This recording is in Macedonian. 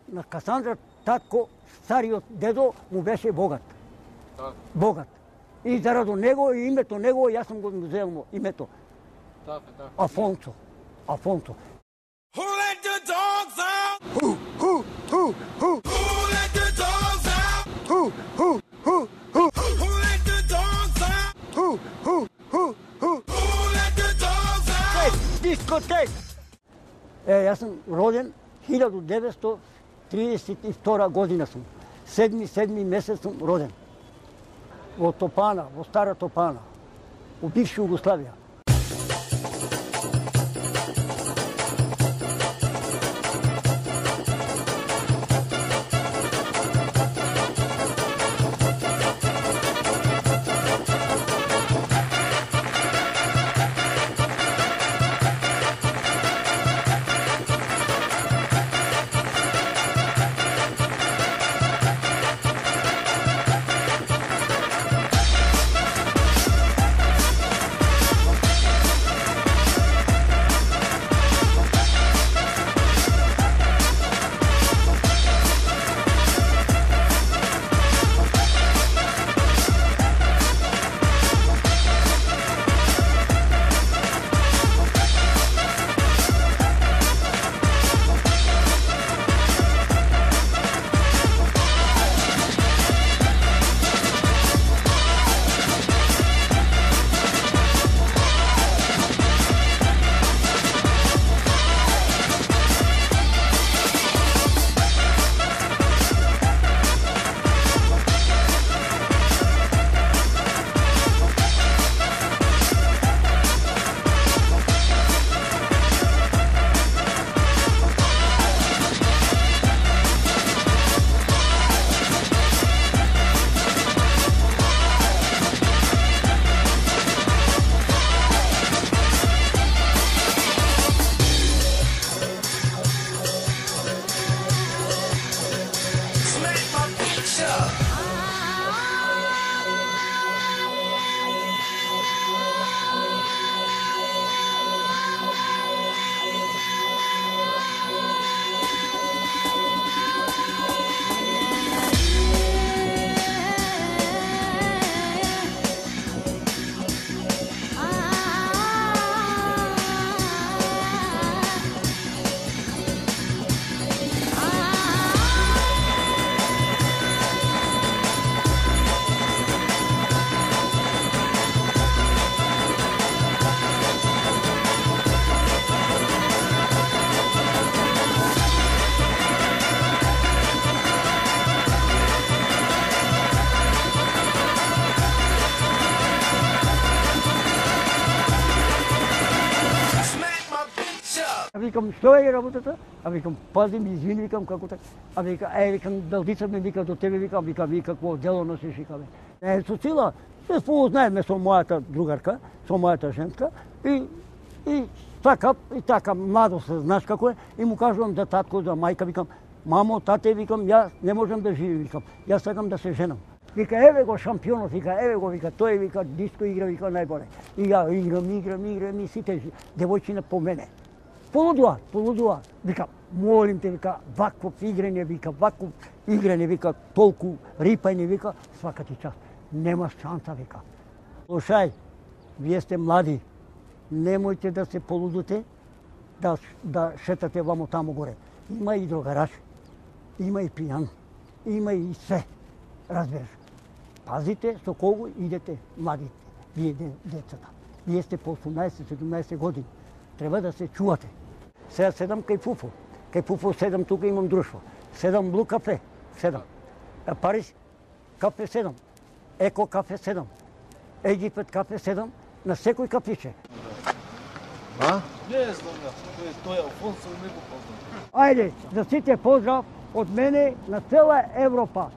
на Касандра татко, стариот дедо, му беше богат. Богат. И заради него и името него, јас сум го взел името. Афонсо. Афонсо. Who let the dogs out? Who? Who let the dogs out? Who? Who let the dogs out? Who let the dogs out? Дискотек! Јас сум роден 1932 година сум. 7 месец сум роден. Во Топана, во Стара Топана, у бивша Југославија. Викам, што е работата? Викам, пази ми, извини, викам, како така. Викам, Далдица ми вика до тебе, викам, ви какво дело носиш, викаме. Со цела, се спознаеме со мојата другарка, со мојата женска, и така, младост, знаеш како е, и му кажувам за татко, за мајка, викам, мамо, тате, викам, јас не можам да живеам, викам, јас сакам да се женам. Вика, еве го шампионот, вика, еве го, вика, тој, вика, диско игра, вика, најболе. И ја играм, и сите девојчина по мене. Полудува, вика, молим те, вика, вакво играње, вика, толку рипање, вика, свака ти час. Нема шанса, вика. Слушај, вие сте млади, немојте да се полудите, да шетате вамо тамо горе. Има и другараш, има и пијан, има и се, разбереш. Пазите со кого идете младите, вие децата. Вие сте по 18-17 години. Треба да се чувате. Сега седам кај Фуфо. Кај Фуфо седам, тука имам друштво. Седам Блу кафе, седам. Париж кафе седам. Еко кафе седам. Египет кафе седам. На секој кафиче. А? Не знам ја. Тој е Алфонсо, не го познам. Ајде, за сите поздрав од мене на цела Европа.